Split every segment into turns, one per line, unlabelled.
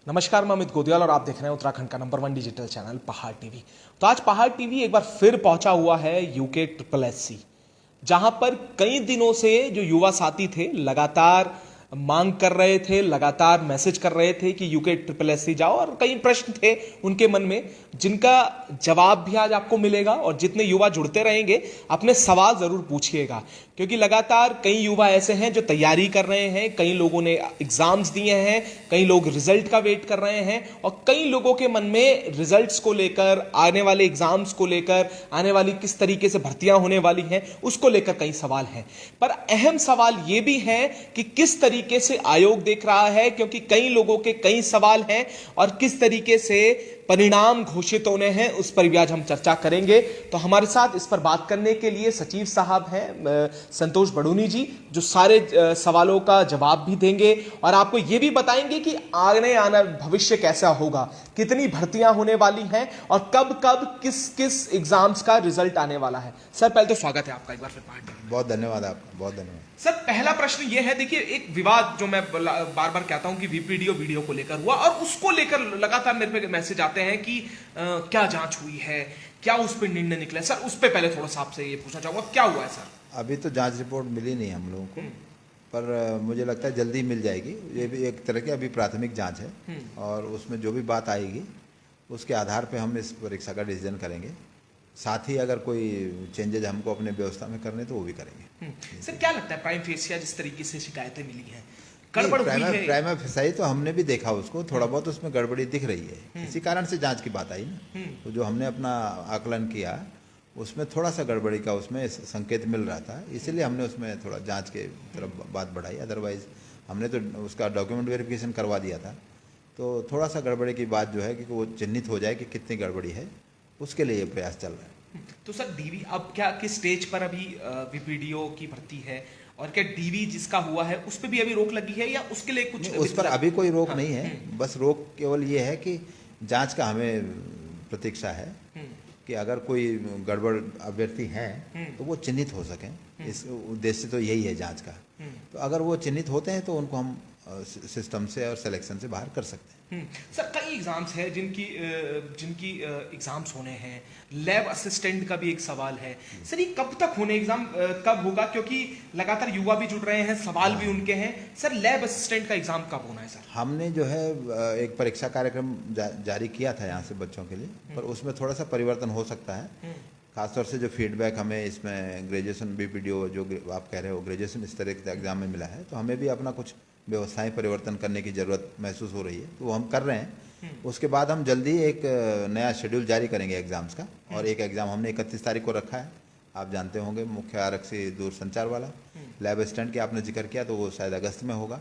नमस्कार, मैं अमित गोदियाल और आप देख रहे हैं उत्तराखंड का नंबर 1 डिजिटल चैनल पहाड़ टीवी। तो आज पहाड़ टीवी एक बार फिर पहुंचा हुआ है यूके SSSC, जहां पर कई दिनों से जो युवा साथी थे लगातार मांग कर रहे थे, लगातार मैसेज कर रहे थे कि यूके SSSC जाओ, और कई प्रश्न थे उनके मन में जिनका जवाब भी आज आपको मिलेगा। और जितने युवा जुड़ते रहेंगे अपने सवाल जरूर पूछिएगा, क्योंकि लगातार कई युवा ऐसे हैं जो तैयारी कर रहे हैं, कई लोगों ने एग्जाम्स दिए हैं, कई लोग रिजल्ट का वेट कर रहे हैं, और कई लोगों के मन में रिजल्ट्स को लेकर, आने वाले एग्जाम्स को लेकर, आने वाली किस तरीके से भर्तियां होने वाली हैं उसको लेकर कई सवाल हैं। पर अहम सवाल यह भी है कि किस तरीके से आयोग देख रहा है, क्योंकि कई लोगों के कई सवाल हैं, और किस तरीके से परिणाम घोषित होने हैं उस पर भी आज हम चर्चा करेंगे। तो हमारे साथ इस पर बात करने के लिए सचिव साहब हैं संतोष बड़ूनी जी, जो सारे सवालों का जवाब भी देंगे और आपको यह भी बताएंगे कि आने आना भविष्य कैसा होगा, कितनी भर्तियां होने वाली हैं और कब कब किस किस एग्जाम्स का रिजल्ट आने वाला है। सर, पहले तो स्वागत है आपका एक बार फिर पहाड़ टीवी।
बहुत धन्यवाद आपका, बहुत धन्यवाद।
सर, पहला प्रश्न यह है, देखिए एक विवाद जो मैं बार बार कहता हूं कि वीपीडीओ वीडियो को लेकर हुआ, और उसको लेकर लगातार मेरे पे मैसेज आते हैं कि क्या जांच हुई है, क्या उस पर निर्णय निकला। सर, उस पर पहले थोड़ा सा आपसे ये पूछना चाहूंगा, क्या हुआ है सर?
अभी तो जांच रिपोर्ट मिली नहीं हम लोगों को, पर मुझे लगता है जल्दी मिल जाएगी। ये भी एक तरह की अभी प्राथमिक जांच है, और उसमें जो भी बात आएगी उसके आधार पे हम इस परीक्षा का डिसीजन करेंगे। साथ ही अगर कोई चेंजेज हमको अपने व्यवस्था में करने तो वो भी करेंगे।
सर, क्या लगता है प्राइम फेसिया जिस तरीके से शिकायतें मिली हैं, गड़बड़ हुई है?
प्राइम फेसिया तो हमने भी देखा उसको, थोड़ा बहुत उसमें गड़बड़ी दिख रही है, इसी कारण से जांच की बात आई ना। तो जो हमने अपना आकलन किया उसमें थोड़ा सा गड़बड़ी का उसमें संकेत मिल रहा था, इसीलिए हमने उसमें थोड़ा जांच के तरफ बात बढ़ाई। अदरवाइज हमने तो उसका डॉक्यूमेंट वेरिफिकेशन करवा दिया था। तो थोड़ा सा गड़बड़ी की बात जो है कि वो चिन्हित हो जाए कि कितनी गड़बड़ी है, उसके लिए ये प्रयास चल रहा है।
तो सर, डीवी अब क्या किस स्टेज पर अभी वीपीडीओ की भर्ती है, और क्या डीवी जिसका हुआ है उस पर भी अभी रोक लगी है या उसके लिए कुछ?
उस पर अभी कोई रोक नहीं है, बस रोक केवल ये है कि जांच का हमें प्रतीक्षा है कि अगर कोई गड़बड़ अभ्यर्थी हैं तो वो चिन्हित हो सकें। इस उद्देश्य तो यही है जांच का। तो अगर वो चिन्हित होते हैं तो उनको हम सिस्टम से और सिलेक्शन से बाहर कर सकते हैं।
सर, कई एग्जाम्स हैं जिनकी एग्जाम्स होने हैं। लैब असिस्टेंट का भी एक सवाल है। सर, ये कब तक होने एग्जाम, कब होगा? क्योंकि लगातार युवा भी जुड़ रहे हैं, सवाल भी उनके हैं। सर, लैब असिस्टेंट का एग्जाम कब होना है सर?
हमने जो है एक परीक्षा कार्यक्रम जारी किया था यहाँ से बच्चों के लिए, पर उसमें थोड़ा सा परिवर्तन हो सकता है। खासतौर से जो फीडबैक हमें इसमें ग्रेजुएशन बीपीडीओ जो आप कह रहे हो ग्रेजुएशन इस तरह के एग्जाम में मिला है, तो हमें भी अपना कुछ व्यवस्थाएं परिवर्तन करने की ज़रूरत महसूस हो रही है, तो वो हम कर रहे हैं। उसके बाद हम जल्दी एक नया शेड्यूल जारी करेंगे एग्ज़ाम्स का, और एक एग्ज़ाम हमने 31 तारीख को रखा है, आप जानते होंगे, मुख्य आरक्षी दूरसंचार वाला। लैब असिस्टेंट की आपने जिक्र किया तो वो शायद अगस्त में होगा,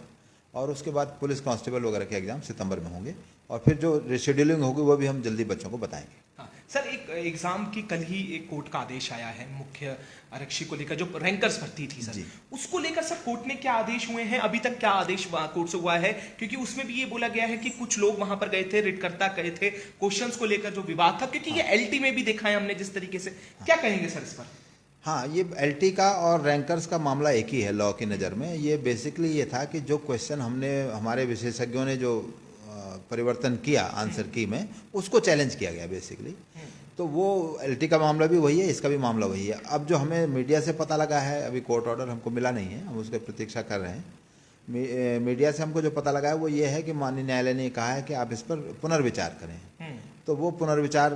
और उसके बाद पुलिस कांस्टेबल वगैरह के एग्ज़ाम सितंबर में होंगे, और फिर जो रिशेड्यूलिंग होगी वो भी हम जल्दी बच्चों को बताएंगे।
हाँ, सर, एक एग्जाम की कल ही एक कोर्ट का आदेश आया है मुख्य आरक्षी को लेकर, जो रैंकर्स भर्ती थी सर, उसको लेकर सर कोर्ट ने क्या आदेश हुए हैं? अभी तक क्या आदेश कोर्ट से हुआ है? क्योंकि उसमें भी ये बोला गया है कि कुछ लोग वहां पर गए थे, रिटकर्ता गए थे, क्वेश्चंस को लेकर जो विवाद था, क्योंकि ये एलटी में भी देखा है हमने जिस तरीके से। क्या कहेंगे सर इस पर?
हाँ, ये एलटी का और रैंकर्स का मामला एक ही है लॉ की नज़र में। ये बेसिकली ये था कि जो क्वेश्चन हमने हमारे विशेषज्ञों ने जो परिवर्तन किया आंसर की में, उसको चैलेंज किया गया बेसिकली। तो वो एलटी का मामला भी वही है, इसका भी मामला वही है। अब जो हमें मीडिया से पता लगा है, अभी कोर्ट ऑर्डर हमको मिला नहीं है, हम उसकी प्रतीक्षा कर रहे हैं। मीडिया से हमको जो पता लगा है वो ये है कि माननीय न्यायालय ने कहा है कि आप इस पर पुनर्विचार करें। तो वो पुनर्विचार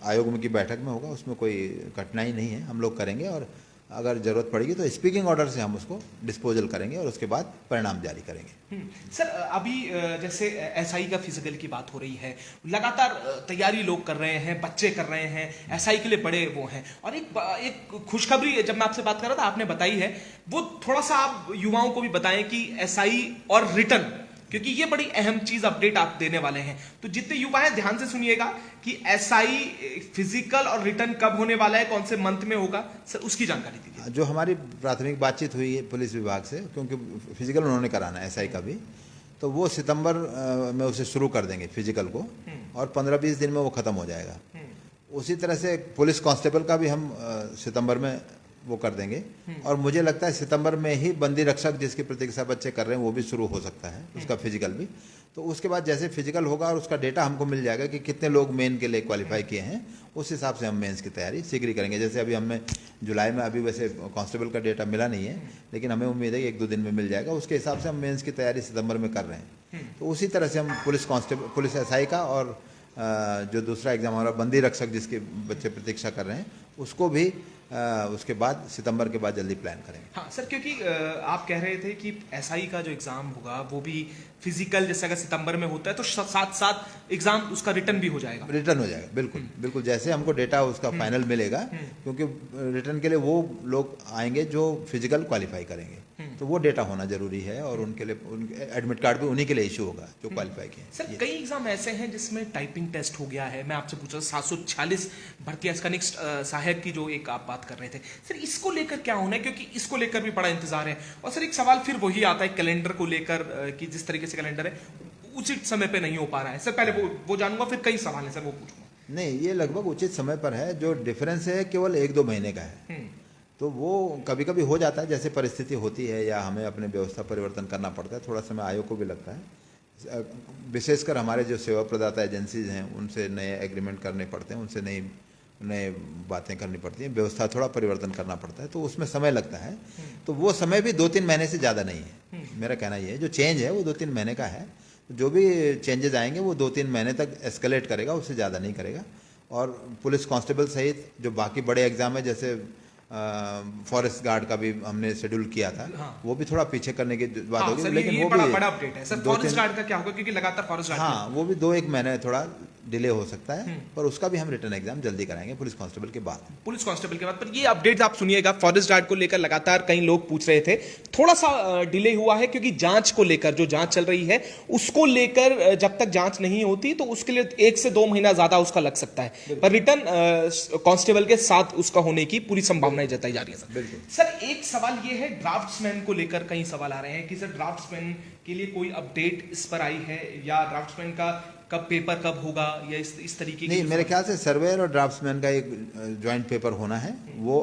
आयोग की बैठक में होगा, उसमें कोई कठिनाई नहीं है, हम लोग करेंगे, और अगर जरूरत पड़ेगी तो स्पीकिंग ऑर्डर से हम उसको डिस्पोजल करेंगे और उसके बाद परिणाम जारी करेंगे।
सर, अभी जैसे एसआई का फिजिकल की बात हो रही है, लगातार तैयारी लोग कर रहे हैं, बच्चे कर रहे हैं, एसआई के लिए बड़े वो हैं, और एक खुशखबरी जब मैं आपसे बात कर रहा था आपने बताई है, वो थोड़ा सा आप युवाओं को भी बताएं कि एसआई और रिटर्न, क्योंकि ये बड़ी अहम चीज अपडेट आप देने वाले हैं। तो जितने युवा हैं ध्यान से सुनिएगा कि एसआई फिजिकल और रिटर्न कब होने वाला है, कौन से मंथ में होगा, सर उसकी जानकारी दीजिए।
जो हमारी प्राथमिक बातचीत हुई है पुलिस विभाग से, क्योंकि फिजिकल उन्होंने कराना है एसआई का भी, तो वो सितंबर में उसे शुरू कर देंगे फिजिकल को, और 15-20 दिन में वो खत्म हो जाएगा। उसी तरह से पुलिस कांस्टेबल का भी हम सितंबर में वो कर देंगे। और मुझे लगता है सितंबर में ही बंदी रक्षक जिसकी प्रतीक्षा बच्चे कर रहे हैं वो भी शुरू हो सकता है, उसका फिजिकल भी। तो उसके बाद जैसे फिजिकल होगा और उसका डेटा हमको मिल जाएगा कि कितने लोग मेन के लिए क्वालिफाई किए हैं, उस हिसाब से हम मेंस की तैयारी शीघ्र ही करेंगे। जैसे अभी हमें जुलाई में, अभी वैसे कांस्टेबल का डेटा मिला नहीं है, लेकिन हमें उम्मीद है कि 1-2 दिन में मिल जाएगा। उसके हिसाब से हम मेंस की तैयारी सितंबर में कर रहे हैं। तो उसी तरह से हम पुलिस कांस्टेबल, पुलिस एसआई का और जो दूसरा एग्जाम हमारा बंदी रक्षक जिसके बच्चे प्रतीक्षा कर रहे हैं उसको भी उसके बाद सितंबर के बाद जल्दी प्लान करेंगे।
हाँ सर, क्योंकि आप कह रहे थे कि एसआई का जो एग्जाम होगा वो भी फिजिकल जैसे अगर सितंबर में होता है तो साथ साथ एग्जाम उसका रिटर्न भी हो जाएगा।
रिटर्न हो जाएगा, बिल्कुल बिल्कुल। जैसे हमको डेटा उसका फाइनल मिलेगा, क्योंकि रिटर्न के लिए वो लोग आएंगे जो फिजिकल क्वालिफाई करेंगे, तो वो डेटा होना जरूरी है। और उनके लिए एडमिट कार्ड भी उन्हीं के लिए इशू होगा जो क्वालिफाई किए।
सर कई एग्जाम ऐसे हैं जिसमें टाइपिंग टेस्ट हो गया है। मैं आपसे पूछ रहा हूँ 746 भर्ती कनिष्ठ सहायक की जो एक आप बात कर रहे थे, सर इसको लेकर क्या होना है? क्योंकि इसको लेकर भी बड़ा इंतजार है। और सर एक सवाल फिर वही आता है कैलेंडर को लेकर कि जिस तरीके से कैलेंडर है उचित समय पे नहीं हो पा रहा है। सर पहले वो जानूंगा, फिर कई सवाल है सर वो पूछूंगा।
नहीं, ये लगभग उचित समय पर है। जो डिफरेंस है केवल 1-2 महीने का है, तो वो कभी कभी हो जाता है जैसे परिस्थिति होती है, या हमें अपने व्यवस्था परिवर्तन करना पड़ता है। थोड़ा समय आयोग को भी लगता है, विशेषकर हमारे जो सेवा प्रदाता एजेंसीज हैं उनसे नए एग्रीमेंट करने पड़ते हैं, उनसे नए बातें करनी पड़ती हैं, व्यवस्था थोड़ा परिवर्तन करना पड़ता है, तो उसमें समय लगता है। तो वो समय भी 2-3 महीने से ज़्यादा नहीं है। मेरा कहना ये है, जो चेंज है वो 2-3 महीने का है। जो भी चेंजेस आएंगे वो 2-3 महीने तक एस्केलेट करेगा, उससे ज़्यादा नहीं करेगा। और पुलिस कांस्टेबल सहित जो बाकी बड़े एग्जाम है, जैसे फॉरेस्ट गार्ड का भी हमने शेड्यूल किया था, वो भी थोड़ा पीछे करने की बात होगी। लेकिन
ये
वो
बड़ा अपडेट है सर। फॉरेस्ट गार्ड का क्या होगा? क्योंकि लगातार फॉरेस्ट गार्ड,
हाँ, वो भी 2-1 महीने थोड़ा डिले हो सकता है, पर उसका भी हम रिटर्न एग्जाम जल्दी कराएंगे पुलिस कांस्टेबल के बाद।
पुलिस कांस्टेबल के बाद। पर ये अपडेट आप सुनिएगा, फॉरेस्ट गार्ड को लेकर लगातार कई लोग पूछ रहे थे, थोड़ा सा डिले हुआ है क्योंकि जांच को लेकर, जो जांच चल रही है उसको लेकर जब तक जांच नहीं होती तो उसके लिए 1 से 2 महीना ज्यादा उसका लग सकता है। पर रिटर्न कांस्टेबल के साथ उसका होने की पूरी संभावनाएं जताई जा रही है सर। सर एक सवाल ये है, ड्राफ्ट्समैन को लेकर कई सवाल आ रहे हैं कि सर ड्राफ्ट्समैन के लिए कोई अपडेट इस पर आई है, या ड्राफ्ट्समैन का कब पेपर कब होगा, या इस तरीके की?
नहीं, मेरे ख्याल से सर्वेयर और ड्राफ्ट्समैन का एक ज्वाइंट पेपर होना है। वो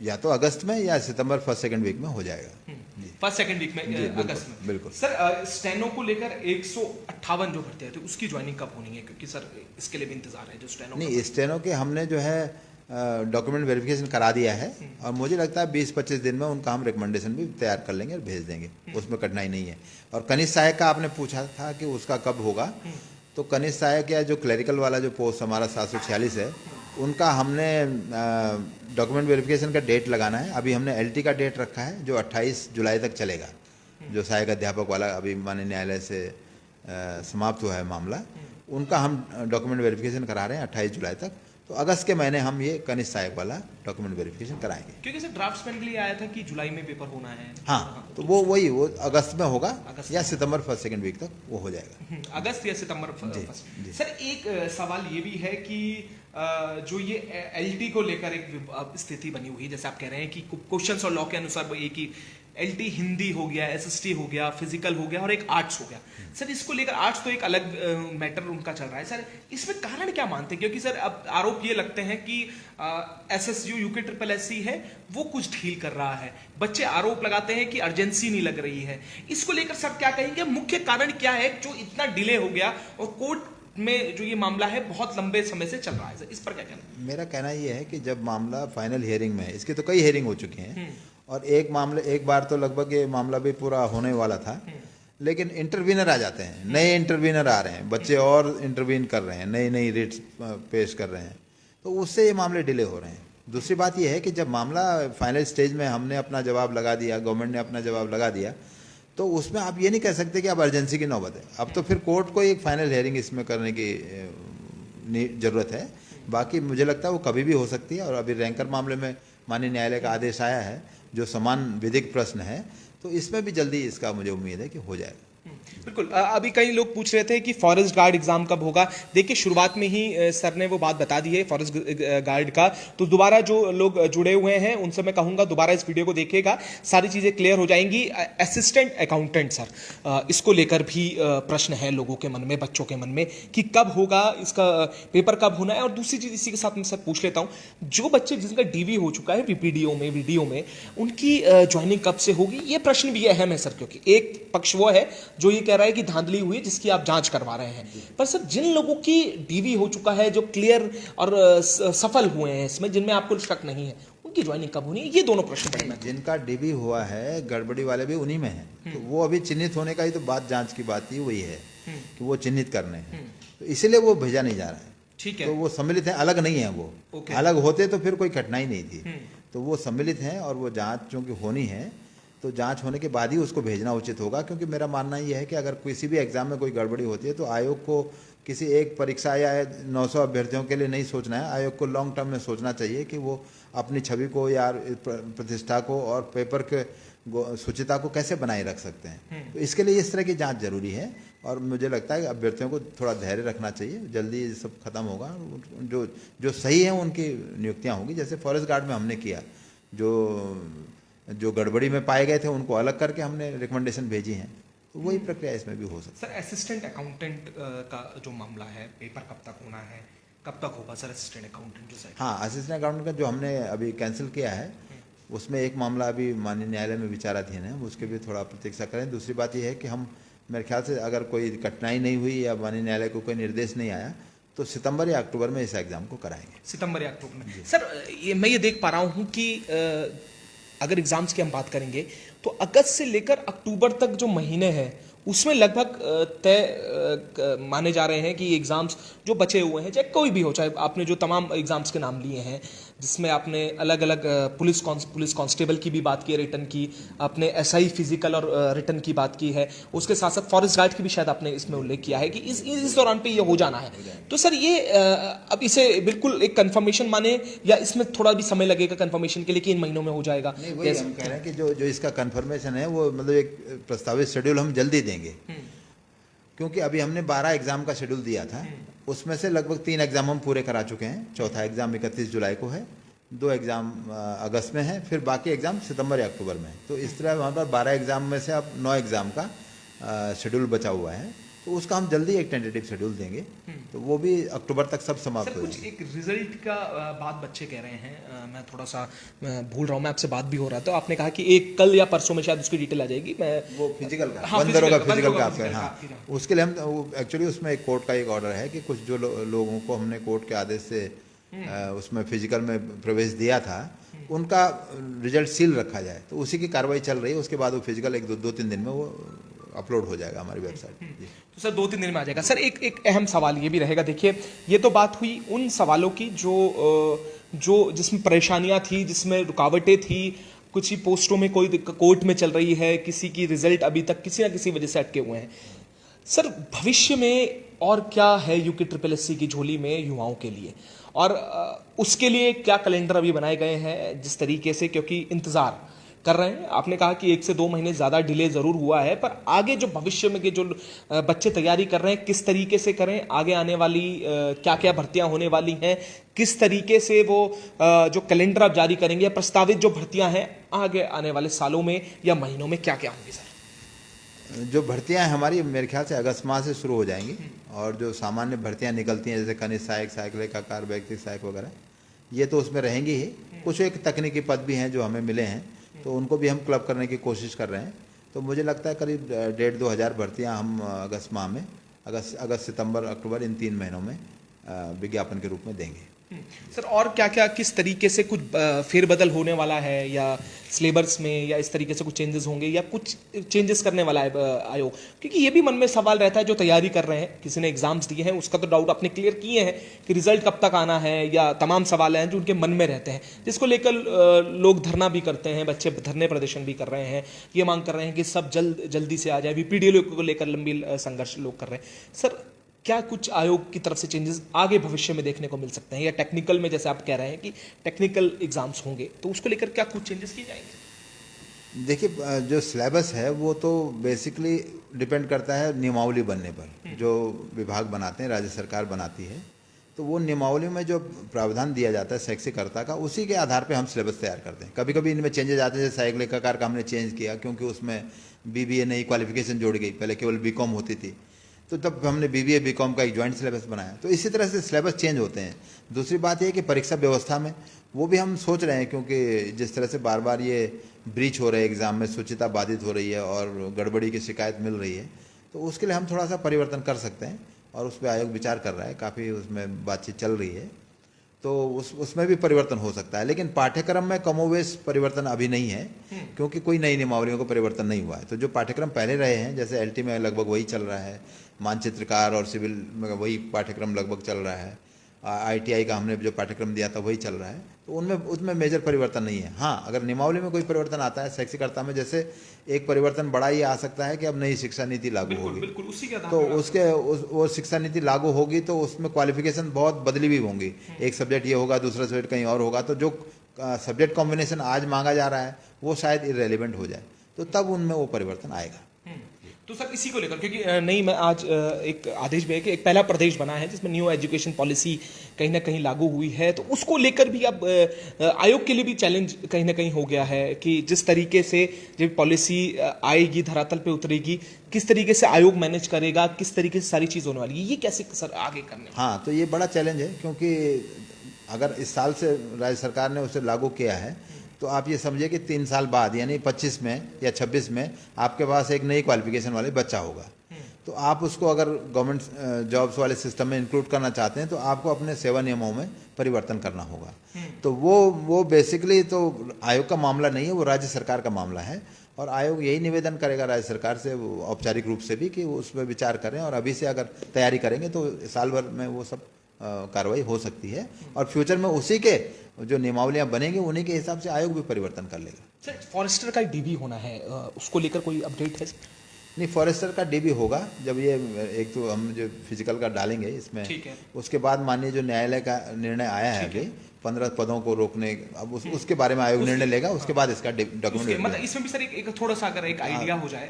या तो अगस्त में या सितंबर 1st-2nd वीक में हो जाएगा।
1st-2nd वीक में, अगस्त में।
बिल्कुल
सर स्टेनो को लेकर 158 जो भर्ती थी उसकी ज्वाइनिंग कब होनी है? क्योंकि सर इसके लिए भी इंतजार है जो स्टेनो।
नहीं, स्टेनो के हमने जो है डॉक्यूमेंट वेरिफिकेशन करा दिया है, और मुझे लगता है 20-25 दिन में उनका हम रिकमेंडेशन भी तैयार कर लेंगे और भेज देंगे, उसमें कठिनाई नहीं है। और कनिष्ठ सहायक का आपने पूछा था कि उसका कब होगा, तो कनिष्ठ सहायक या जो क्लरिकल वाला जो पोस्ट हमारा 746 है, उनका हमने डॉक्यूमेंट वेरिफिकेशन का डेट लगाना है। अभी हमने एलटी का डेट रखा है जो 28 जुलाई तक चलेगा। जो सहायक अध्यापक वाला अभी माननीय न्यायालय से समाप्त हुआ है मामला, उनका हम डॉक्यूमेंट वेरिफिकेशन करा रहे हैं 28 जुलाई तक। तो अगस्त के महीने हम ये कनिष्ठ सहायक वाला डॉक्यूमेंट वेरिफिकेशन कराएंगे।
क्योंकि सर ड्राफ्ट्समैन के लिए आया था कि जुलाई में पेपर होना है।
हाँ, तो वो अगस्त में होगा, या सितंबर 1st-2nd वीक तक वो हो जाएगा।
अगस्त या सितंबर 1st। सर एक सवाल ये भी है कि जो ये एलटी को लेकर एक स्थिति बनी हुई है, जैसे आप कह रहे हैं कि क्वेश्चंस और लॉ के अनुसार एक ही एलटी हिंदी हो गया, एसएसटी हो गया, फिजिकल हो गया और एक आर्ट्स हो गया। सर इसको लेकर आर्ट्स तो एक अलग मैटर उनका चल रहा है। सर इसमें कारण क्या मानते हैं? क्योंकि सर अब आरोप ये लगते हैं कि एसएसयू यूके SSSC है वो कुछ ढील कर रहा है। बच्चे आरोप लगाते हैं कि अर्जेंसी नहीं लग रही है। इसको लेकर सर क्या कहेंगे? मुख्य कारण क्या है जो इतना डिले हो गया और कोर्ट में जो ये मामला है बहुत लंबे समय से चल रहा है? इस पर क्या कहना?
मेरा कहना ये है कि जब मामला फाइनल हियरिंग में है, इसके तो कई हियरिंग हो चुके हैं, और एक बार तो लगभग ये मामला भी पूरा होने वाला था, लेकिन इंटरवीनर आ जाते हैं, नए इंटरवीनर आ रहे हैं, बच्चे और इंटरवीन कर रहे हैं, नई रिट्स पेश कर रहे हैं, तो उससे ये मामले डिले हो रहे हैं। दूसरी बात ये है कि जब मामला फाइनल स्टेज में हमने अपना जवाब लगा दिया, गवर्नमेंट ने अपना जवाब लगा दिया, तो उसमें आप ये नहीं कह सकते कि अब अर्जेंसी की नौबत है। अब तो फिर कोर्ट को एक फाइनल हियरिंग इसमें करने की ज़रूरत है। बाकी मुझे लगता है वो कभी भी हो सकती है। और अभी रैंकर मामले में माननीय न्यायालय का आदेश आया है जो समान विधिक प्रश्न है, तो इसमें भी जल्दी इसका मुझे उम्मीद है कि हो जाएगा।
बिल्कुल। अभी कई लोग पूछ रहे थे कि फॉरेस्ट गार्ड एग्जाम कब होगा। देखिए, शुरुआत में ही सर ने वो बात बता दी है फॉरेस्ट गार्ड का, तो दोबारा जो लोग जुड़े हुए हैं उनसे मैं कहूंगा दोबारा इस वीडियो को देखिएगा, सारी चीजें क्लियर हो जाएंगी। असिस्टेंट अकाउंटेंट सर, इसको लेकर भी प्रश्न है लोगों के मन में, बच्चों के मन में कि कब होगा, इसका पेपर कब होना है। और दूसरी चीज इसी के साथ मैं सर पूछ लेता हूं, जो बच्चे जिनका डीवी हो चुका है वीपीडीओ में, वीडियो में, उनकी ज्वाइनिंग कब से होगी, ये प्रश्न भी अहम है सर। क्योंकि एक पक्ष वो है जो ये कह रहा है कि धांधली हुई है जिसकी आप जांच करवा रहे हैं, पर सर जिन लोगों की डीवी हो चुका है, जो क्लियर और सफल हुए हैं इसमें, जिनमें आपको शक नहीं है, उनकी ज्वाइनिंग कब होनी है, ये दोनों प्रश्न पड़े।
जिनका डीबी हुआ है, गड़बड़ी वाले भी उन्हीं में है, तो वो अभी चिन्हित होने का ही तो बात, जांच की बात ही वही है कि वो चिन्हित करने हैं, तो इसीलिए वो भेजा नहीं जा रहा है।
ठीक है,
तो वो सम्मिलित हैं, अलग नहीं है वो। अलग होते तो फिर कोई कठिनाई नहीं थी, तो वो सम्मिलित हैं और वो जांच चूंकि होनी है, तो जांच होने के बाद ही उसको भेजना उचित होगा। क्योंकि मेरा मानना ये है कि अगर किसी भी एग्जाम में कोई गड़बड़ी होती है तो आयोग को किसी एक परीक्षा या 900 अभ्यर्थियों के लिए नहीं सोचना है, आयोग को लॉन्ग टर्म में सोचना चाहिए कि वो अपनी छवि को या प्रतिष्ठा को और पेपर के शुचिता को कैसे बनाए रख सकते हैं। तो इसके लिए इस तरह की जांच जरूरी है, और मुझे लगता है कि अभ्यर्थियों को थोड़ा धैर्य रखना चाहिए, जल्दी सब खत्म होगा। जो जो सही है उनकी नियुक्तियां होंगी, जैसे फॉरेस्ट गार्ड में हमने किया, जो गड़बड़ी में पाए गए थे उनको अलग करके हमने रिकमेंडेशन भेजी हैं, तो वही प्रक्रिया इसमें भी हो सकती है।
सर असिस्टेंट अकाउंटेंट का जो मामला है, पेपर कब तक होना है, कब तक होगा सर असिस्टेंट अकाउंटेंट जो साइड?
हाँ, असिस्टेंट अकाउंटेंट का जो हमने अभी कैंसिल किया है, उसमें एक मामला अभी माननीय न्यायालय में विचाराधीन है, उसके भी थोड़ा प्रतीक्षा करें। दूसरी बात यह है कि हम, मेरे ख्याल से अगर कोई कठिनाई नहीं हुई या माननीय न्यायालय को कोई निर्देश नहीं आया, तो सितंबर या अक्टूबर में इस एग्जाम को कराएंगे।
सितंबर या अक्टूबर में। सर मैं ये देख पा रहा हूँ कि अगर एग्जाम्स की हम बात करेंगे तो अगस्त से लेकर अक्टूबर तक जो महीने हैं उसमें लगभग तय माने जा रहे हैं कि एग्जाम्स जो बचे हुए हैं, चाहे कोई भी हो, चाहे आपने जो तमाम एग्जाम्स के नाम लिए हैं, जिसमें आपने अलग अलग पुलिस कांस्टेबल की भी बात की है, रिटर्न की, आपने एसआई फिजिकल और रिटर्न की बात की है, उसके साथ साथ फॉरेस्ट गार्ड की भी शायद आपने इसमें उल्लेख किया है कि इस दौरान पे ये हो जाना है। तो सर ये अब इसे बिल्कुल एक कंफर्मेशन माने, या इसमें थोड़ा भी समय लगेगा कंफर्मेशन के लिए कि इन महीनों में हो जाएगा?
नहीं, वही हम कह रहे हैं कि जो इसका कंफर्मेशन है वो मतलब एक प्रस्तावित शेड्यूल हम जल्दी देंगे, क्योंकि अभी हमने 12 एग्जाम का शेड्यूल दिया था, उसमें से लगभग 3 एग्जाम हम पूरे करा चुके हैं। चौथा एग्जाम 31 जुलाई को है, 2 एग्जाम अगस्त में है, फिर बाकी एग्जाम सितंबर या अक्टूबर में। तो इस तरह वहाँ पर 12 एग्जाम में से अब 9 एग्जाम का शेड्यूल बचा हुआ है, तो उसका हम जल्दी एक टेंटेटिव शेड्यूल देंगे, तो वो भी अक्टूबर तक सब समाप्त हो जाएगा।
एक रिजल्ट का बात बच्चे कह रहे हैं, मैं थोड़ा सा भूल रहा हूँ, मैं आपसे बात भी हो रहा था, आपने कहा कि एक कल या परसों में शायद उसकी डिटेल आ जाएगी। मैं
वो फिजिकल का,
हाँ,
बंदरों का
फिजिकल
फिजिकल का
का,
आपका, हाँ, उसके लिए हम एक्चुअली उसमें एक कोर्ट का एक ऑर्डर है कि कुछ जो लोगों को हमने कोर्ट के आदेश से उसमें फिजिकल में प्रवेश दिया था, उनका रिजल्ट सील रखा जाए, तो उसी की कार्रवाई चल रही है। उसके बाद वो फिजिकल एक 2-3 दिन में वो अपलोड हो जाएगा हमारी वेबसाइट।
तो सर 2-3 दिन में आ जाएगा। सर एक अहम सवाल ये भी रहेगा, देखिए ये तो बात हुई उन सवालों की जो जिसमें परेशानियां थी, जिसमें रुकावटें थी, कुछ ही पोस्टों में कोई कोर्ट में चल रही है, किसी की रिजल्ट अभी तक किसी ना किसी वजह से अटके हुए हैं। सर भविष्य में और क्या है यूके SSS की झोली में युवाओं के लिए, और उसके लिए क्या कैलेंडर अभी बनाए गए हैं जिस तरीके से, क्योंकि इंतजार कर रहे हैं, आपने कहा कि 1 से 2 महीने ज़्यादा डिले ज़रूर हुआ है, पर आगे जो भविष्य में के जो बच्चे तैयारी कर रहे हैं किस तरीके से करें, आगे आने वाली क्या क्या भर्तियां होने वाली हैं, किस तरीके से वो जो कैलेंडर आप जारी करेंगे, प्रस्तावित जो भर्तियां हैं आगे आने वाले सालों में या महीनों में क्या क्या होंगी? सर
जो भर्तियां हमारी मेरे ख्याल से अगस्त माह से शुरू हो जाएंगी, और जो सामान्य भर्तियां निकलती हैं जैसे खनिज सहायक, सहायक लेखाकार, वैयक्तिक सहायक वगैरह, ये तो उसमें रहेंगी ही। कुछ एक तकनीकी पद भी हैं जो हमें मिले हैं, तो उनको भी हम क्लब करने की कोशिश कर रहे हैं। तो मुझे लगता है करीब 1,500-2 हज़ार भर्तियाँ हम अगस्त माह में, अगस्त सितंबर अक्टूबर इन 3 महीनों में विज्ञापन के रूप में देंगे।
सर और क्या क्या किस तरीके से कुछ फेरबदल होने वाला है, या सिलेबस में या इस तरीके से कुछ चेंजेस होंगे, या कुछ चेंजेस करने वाला है आयोग? क्योंकि ये भी मन में सवाल रहता है, जो तैयारी कर रहे हैं, किसी ने एग्जाम्स दिए हैं, उसका तो डाउट अपने क्लियर किए हैं कि रिजल्ट कब तक आना है, या तमाम सवाल हैं जो उनके मन में रहते हैं, जिसको लेकर लोग धरना भी करते हैं, बच्चे धरने प्रदर्शन भी कर रहे हैं, ये मांग कर रहे हैं कि सब जल्दी से आ जाए, वीपीडीओ को लेकर लंबी संघर्ष लोग कर रहे हैं। सर क्या कुछ आयोग की तरफ से चेंजेस आगे भविष्य में देखने को मिल सकते हैं, या टेक्निकल में जैसे आप कह रहे हैं कि टेक्निकल एग्जाम्स होंगे, तो उसको लेकर क्या कुछ चेंजेस किए जाएंगे?
देखिए जो सिलेबस है वो तो बेसिकली डिपेंड करता है नियमावली बनने पर। जो विभाग बनाते हैं, राज्य सरकार बनाती है, तो वो नियमावली में जो प्रावधान दिया जाता है शैक्षिककर्ता का, उसी के आधार पे हम सिलेबस तैयार करते हैं। कभी कभी इनमें चेंजेस आते हैं, जैसे सहायक लेखाकार का हमने चेंज किया क्योंकि उसमें बीबीए नई क्वालिफिकेशन जोड़ गई, पहले केवल बीकॉम होती थी, तो तब हमने बीबीए बीकॉम का एक ज्वाइंट सिलेबस बनाया। तो इसी तरह से सिलेबस चेंज होते हैं। दूसरी बात यह है कि परीक्षा व्यवस्था में वो भी हम सोच रहे हैं, क्योंकि जिस तरह से बार बार ये ब्रीच हो रहे हैं एग्ज़ाम में, शुचिता बाधित हो रही है और गड़बड़ी की शिकायत मिल रही है, तो उसके लिए हम थोड़ा सा परिवर्तन कर सकते हैं और उस पर आयोग विचार कर रहा है, काफ़ी उसमें बातचीत चल रही है, तो उसमें भी परिवर्तन हो सकता है। लेकिन पाठ्यक्रम में कमोवेश परिवर्तन अभी नहीं है, क्योंकि कोई नई नियमावलियों का परिवर्तन नहीं हुआ है। तो जो पाठ्यक्रम पहले रहे हैं, जैसे एलटी में लगभग वही चल रहा है, मानचित्रकार और सिविल में वही पाठ्यक्रम लगभग चल रहा है, आईटीआई का हमने जो पाठ्यक्रम दिया था वही चल रहा है, तो उसमें मेजर परिवर्तन नहीं है। हाँ, अगर नियमावली में कोई परिवर्तन आता है शैक्षिककर्ता में, जैसे एक परिवर्तन बड़ा ये आ सकता है कि अब नई शिक्षा नीति लागू होगी,
बिल्कुल उसी के आधार
तो
पे
वो शिक्षा नीति लागू होगी तो उसमें क्वालिफिकेशन बहुत बदली भी होंगी। एक सब्जेक्ट ये होगा, दूसरा सब्जेक्ट कहीं और होगा, तो जो सब्जेक्ट कॉम्बिनेशन आज मांगा जा रहा है वो शायद इररेलेवेंट हो जाए, तो तब उनमें वो परिवर्तन आएगा।
तो सर इसी को लेकर, क्योंकि नहीं, मैं आज एक आदेश में है कि एक पहला प्रदेश बना है जिसमें न्यू एजुकेशन पॉलिसी कहीं ना कहीं लागू हुई है, तो उसको लेकर भी अब आयोग के लिए भी चैलेंज कहीं ना कहीं हो गया है कि जिस तरीके से जब पॉलिसी आएगी, धरातल पे उतरेगी, किस तरीके से आयोग मैनेज करेगा, किस तरीके से सारी चीज़ होने वाली है, ये कैसे सर आगे करने।
हाँ, तो ये बड़ा चैलेंज है, क्योंकि अगर इस साल से राज्य सरकार ने उसे लागू किया है, तो आप ये समझिए कि 3 साल बाद यानी 25 में या 26 में आपके पास एक नई क्वालिफिकेशन वाले बच्चा होगा, तो आप उसको अगर गवर्नमेंट जॉब्स वाले सिस्टम में इंक्लूड करना चाहते हैं तो आपको अपने सेवा नियमों में परिवर्तन करना होगा। तो वो बेसिकली तो आयोग का मामला नहीं है, वो राज्य सरकार का मामला है, और आयोग यही निवेदन करेगा राज्य सरकार से औपचारिक रूप से भी कि उस पर विचार करें, और अभी से अगर तैयारी करेंगे तो साल भर में वो सब कार्रवाई हो सकती है, और फ्यूचर में उसी के जो नियमावलियां बनेंगी उन्हीं के हिसाब से आयोग भी परिवर्तन कर लेगा।
सर फॉरेस्टर का डीबी होना है, उसको लेकर कोई अपडेट है?
नहीं, फॉरेस्टर का डीबी होगा जब ये एक तो हम जो फिजिकल का डालेंगे इसमें, उसके बाद माननीय जो न्यायालय का निर्णय आया है अभी 15 पदों को रोकने, अब उसके बारे में आयोग निर्णय लेगा, उसके बाद इसका डॉक्यूमेंट,
मतलब इसमें भी सर एक थोड़ा सा अगर एक आइडिया हो जाए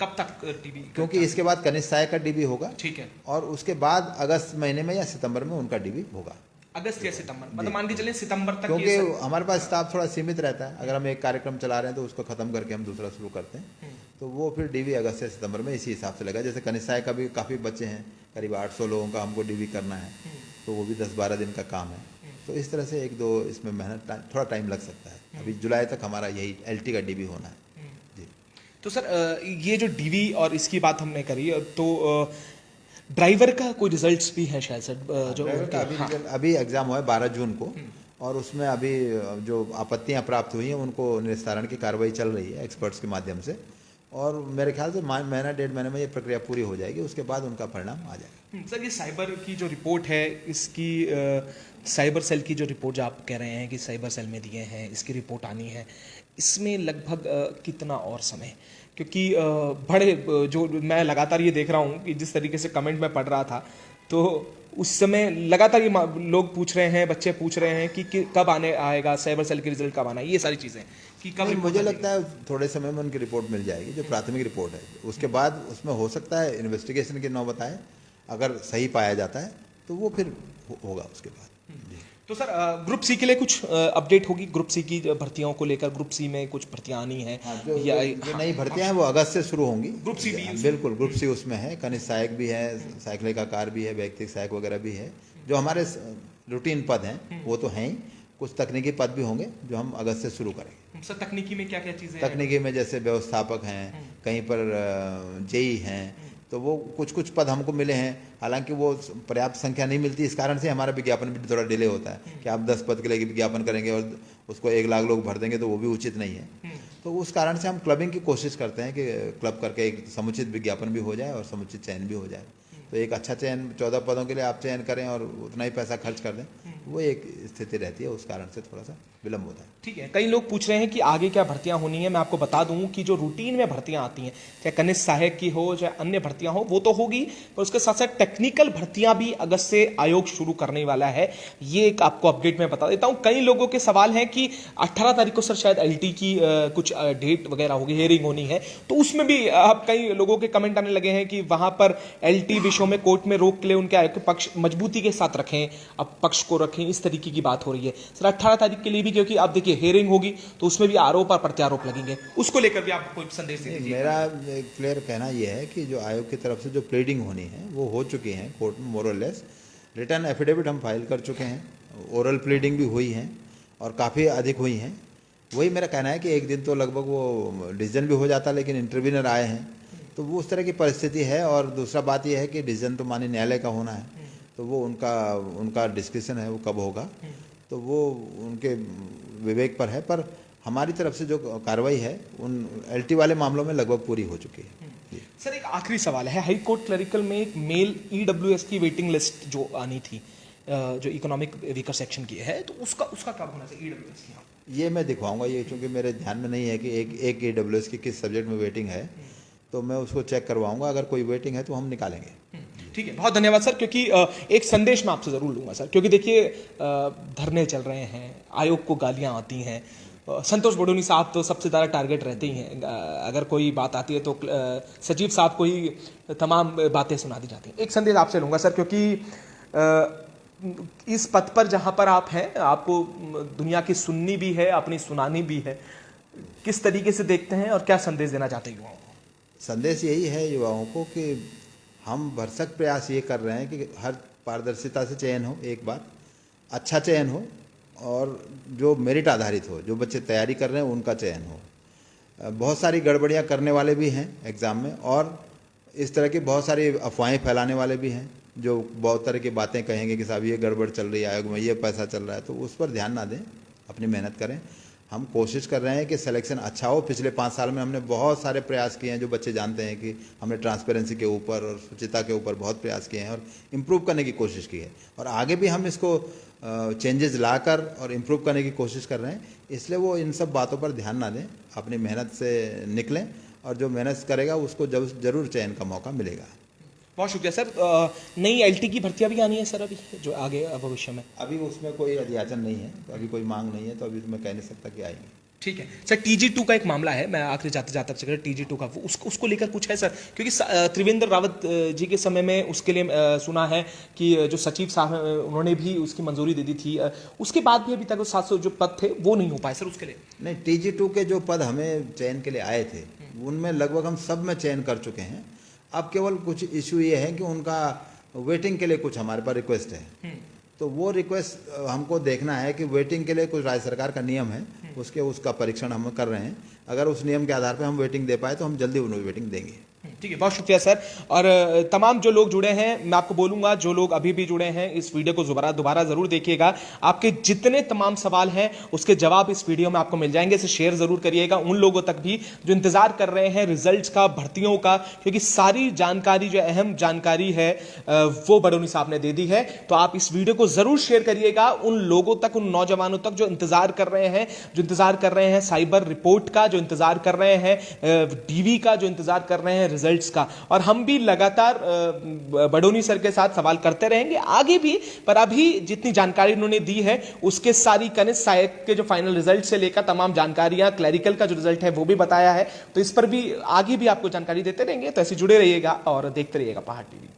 कब तक डीबी,
क्योंकि इसके बाद कनिष्ठ सहायक का डीबी होगा,
ठीक है,
और उसके बाद अगस्त महीने में या सितंबर में उनका डीबी होगा।
अगस्त या सितंबर, मतलब मान के चले सितंबर तक,
क्योंकि हमारे पास स्टाफ थोड़ा सीमित रहता है, अगर हम एक कार्यक्रम चला रहे हैं तो उसको खत्म करके हम दूसरा शुरू करते हैं, तो वो फिर डीवी अगस्त से सितंबर में इसी हिसाब से लगा। जैसे कनिष्ठ सहायक का भी काफ़ी बच्चे हैं, करीब 800 लोगों का हमको डीवी करना है, तो वो भी 10-12 दिन का काम है, तो इस तरह से 1-2 इसमें मेहनत थोड़ा टाइम लग सकता है। अभी जुलाई तक हमारा यही एलटी का डीवी होना है जी।
तो सर ये जो डीवी और इसकी बात हमने करी, तो ड्राइवर का कोई रिजल्ट्स भी है शायद सर जो
अभी एग्जाम हुआ है 12 जून को, और उसमें अभी जो आपत्तियां प्राप्त हुई हैं उनको निस्तारण की कार्रवाई चल रही है एक्सपर्ट्स के माध्यम से, और मेरे ख्याल से महीना 1.5 महीने में ये प्रक्रिया पूरी हो जाएगी, उसके बाद उनका परिणाम आ जाएगा।
सर ये साइबर की जो रिपोर्ट है, इसकी साइबर सेल की जो रिपोर्ट जो आप कह रहे हैं कि साइबर सेल में दिए हैं, इसकी रिपोर्ट आनी है, इसमें लगभग कितना और समय, क्योंकि बड़े जो मैं लगातार ये देख रहा हूँ कि जिस तरीके से कमेंट में पढ़ रहा था, तो उस समय लगातार ये लोग पूछ रहे हैं, बच्चे पूछ रहे हैं कि कब आएगा साइबर सेल के रिजल्ट, कब आना है, ये सारी चीज़ें कि कब।
मुझे लगता है थोड़े समय में उनकी रिपोर्ट मिल जाएगी, जो प्राथमिक रिपोर्ट है, उसके बाद उसमें हो सकता है इन्वेस्टिगेशन की नौबत आए, अगर सही पाया जाता है तो वो फिर होगा उसके बाद।
तो सर ग्रुप सी के लिए कुछ अपडेट होगी, ग्रुप सी की भर्तियों को लेकर, ग्रुप सी में कुछ भर्तियां आनी है,
जो नई भर्तियां हैं वो अगस्त से शुरू होंगी।
ग्रुप सी भी
बिल्कुल, ग्रुप सी उसमें है, कनिष्ठ सहायक भी है, सहायक लेखाकार भी है, व्यक्तिगत सहायक वगैरह भी है, जो हमारे रूटीन पद हैं वो तो हैं ही, कुछ तकनीकी पद भी होंगे जो हम अगस्त से शुरू करेंगे।
सर तकनीकी में क्या क्या चीज़ें?
तकनीकी में जैसे व्यवस्थापक हैं, कहीं पर जेई हैं, तो वो कुछ पद हमको मिले हैं, हालांकि वो पर्याप्त संख्या नहीं मिलती, इस कारण से हमारा विज्ञापन भी थोड़ा डिले होता है कि आप 10 पद के लिए विज्ञापन करेंगे और उसको 1 लाख लोग भर देंगे तो वो भी उचित नहीं है। तो उस कारण से हम क्लबिंग की कोशिश करते हैं कि क्लब करके एक समुचित विज्ञापन भी हो जाए और समुचित चयन भी हो जाए। तो एक अच्छा चयन 14 पदों के लिए आप चयन करें और उतना ही पैसा खर्च कर दें, वो एक स्थिति रहती है, उस कारण से थोड़ा सा विलम्ब होता है।
ठीक है, कई लोग पूछ रहे हैं कि आगे क्या भर्तियां होनी है। मैं आपको बता दूं कि जो रूटीन में भर्तियां आती हैं, चाहे कनिष्ठ सहायक की हो चाहे अन्य भर्तियां हो, वो तो होगी, पर उसके साथ साथ टेक्निकल भर्तियां भी अगस्त से आयोग शुरू करने वाला है। ये एक आपको अपडेट मैं बता देता हूं। कई लोगों के सवाल हैं कि 18 तारीख को सर शायद एलटी की कुछ डेट वगैरह होगी, हियरिंग होनी है, तो उसमें भी अब कई लोगों के कमेंट आने लगे हैं कि वहां पर एलटी विषयों में कोर्ट में रोक के लिए उनके आयोग के पक्ष मजबूती के साथ रखें, अब पक्ष को रखें, इस तरीके की बात हो रही है सर 18 तारीख के लिए भी, क्योंकि आप देखिए हियरिंग होगी तो उसमें भी आरोप और प्रत्यारोप लगेंगे, उसको लेकर भी आप कोई संदेश दे दीजिए।
मेरा एक क्लियर कहना यह है कि जो आयोग की तरफ से जो प्लीडिंग होनी है वो हो चुकी है कोर्ट में, मोर और लेस। रिटर्न एफिडेविट हम फाइल कर चुके हैं, ओरल प्लीडिंग भी हुई है और काफ़ी अधिक हुई हैं। वही मेरा कहना है कि एक दिन तो लगभग वो डिसीजन भी हो जाता, लेकिन इंटरव्यूनर आए हैं तो वो उस तरह की परिस्थिति है। और दूसरा बात यह है कि डिसीजन तो माननीय न्यायालय का होना है, तो वो उनका डिस्कशन है, वो कब होगा तो वो उनके विवेक पर है। पर हमारी तरफ से जो कार्रवाई है उन एलटी वाले मामलों में लगभग पूरी हो चुकी है।
सर एक आखिरी सवाल है, हाई कोर्ट क्लरिकल में एक मेल ईडब्ल्यूएस की वेटिंग लिस्ट जो आनी थी, जो इकोनॉमिक वीकर सेक्शन की है, तो उसका कब होना चाहिए ईडब्ल्यूएस की?
ये मैं दिखवाऊंगा, ये चूंकि मेरे ध्यान में नहीं है कि एक ईडब्ल्यूएस की किस सब्जेक्ट में वेटिंग है, तो मैं उसको चेक करवाऊंगा। अगर कोई वेटिंग है तो हम निकालेंगे।
ठीक है, बहुत धन्यवाद सर। क्योंकि एक संदेश मैं आपसे जरूर लूंगा सर, क्योंकि देखिए धरने चल रहे हैं, आयोग को गालियां आती हैं, संतोष बडोनी साहब तो सबसे ज़्यादा टारगेट रहते ही हैं, अगर कोई बात आती है तो सचिव साहब को ही तमाम बातें सुना दी जाती हैं। एक संदेश आपसे लूंगा सर, क्योंकि इस पद पर जहां पर आप हैं, आपको दुनिया की सुननी भी है, अपनी सुनानी भी है, किस तरीके से देखते हैं और क्या संदेश देना चाहते हैं युवाओं को?
संदेश यही है युवाओं को कि हम भरसक प्रयास ये कर रहे हैं कि हर पारदर्शिता से चयन हो, एक बार अच्छा चयन हो और जो मेरिट आधारित हो, जो बच्चे तैयारी कर रहे हैं उनका चयन हो। बहुत सारी गड़बड़ियां करने वाले भी हैं एग्ज़ाम में, और इस तरह की बहुत सारी अफवाहें फैलाने वाले भी हैं जो बहुत तरह की बातें कहेंगे कि साहब ये गड़बड़ चल रही है आयोग में, ये पैसा चल रहा है, तो उस पर ध्यान ना दें, अपनी मेहनत करें। हम कोशिश कर रहे हैं कि सिलेक्शन अच्छा हो। पिछले 5 साल में हमने बहुत सारे प्रयास किए हैं, जो बच्चे जानते हैं कि हमने ट्रांसपेरेंसी के ऊपर और शुचिता के ऊपर बहुत प्रयास किए हैं और इम्प्रूव करने की कोशिश की है, और आगे भी हम इसको चेंजेस लाकर और इम्प्रूव करने की कोशिश कर रहे हैं। इसलिए वो इन सब बातों पर ध्यान ना दें, अपनी मेहनत से निकलें, और जो मेहनत करेगा उसको जरूर चयन का मौका मिलेगा।
बहुत शुक्रिया सर। नई एलटी की भर्तियां भी आनी है सर अभी, जो आगे भविष्य में?
अभी उसमें कोई अध्याचन नहीं है, तो अभी कोई मांग नहीं है, तो अभी तो मैं कह नहीं सकता कि आएंगे।
ठीक है सर। TG2 का एक मामला है, मैं आखिरी जाते जाते TG2 का उसको लेकर कुछ है सर? क्योंकि त्रिवेंद्र रावत जी के समय में उसके लिए सुना है कि जो सचिव साहब हैं उन्होंने भी उसकी मंजूरी दे दी थी, उसके बाद भी अभी तक 700 जो पद थे वो नहीं हो पाए सर उसके लिए।
नहीं, TG2 के जो पद हमें चयन के लिए आए थे उनमें लगभग हम सब में चयन कर चुके हैं। अब केवल कुछ इशू ये है कि उनका वेटिंग के लिए कुछ हमारे पास रिक्वेस्ट है, तो वो रिक्वेस्ट हमको देखना है कि वेटिंग के लिए कुछ राज्य सरकार का नियम है, उसका परीक्षण हम कर रहे हैं। अगर उस नियम के आधार पर हम वेटिंग दे पाए तो हम जल्दी उन्हें वेटिंग देंगे।
ठीक है, बहुत शुक्रिया सर। और तमाम जो लोग जुड़े हैं, मैं आपको बोलूंगा, जो लोग अभी भी जुड़े हैं इस वीडियो को दोबारा जरूर देखिएगा। आपके जितने तमाम सवाल हैं उसके जवाब इस वीडियो में आपको मिल जाएंगे। इसे शेयर जरूर करिएगा उन लोगों तक भी जो इंतजार कर रहे हैं रिजल्ट्स का, भर्तियों का, क्योंकि सारी जानकारी, जो अहम जानकारी है वो बडोनी साहब ने दे दी है। तो आप इस वीडियो को जरूर शेयर करिएगा उन लोगों तक, उन नौजवानों तक जो इंतजार कर रहे हैं, साइबर रिपोर्ट का, जो इंतजार कर रहे हैं डीवी का, जो इंतजार कर रहे हैं रिजल्ट्स का। और हम भी लगातार बडोनी सर के साथ सवाल करते रहेंगे आगे भी, पर अभी जितनी जानकारी उन्होंने दी है उसके सारी कनिष्ठ सहायक के जो फाइनल रिजल्ट से लेकर तमाम जानकारियां, क्लरिकल का जो रिजल्ट है वो भी बताया है, तो इस पर भी आगे भी आपको जानकारी देते रहेंगे। तो ऐसे जुड़े रहिएगा और देखते रहिएगा पहाड़ टीवी।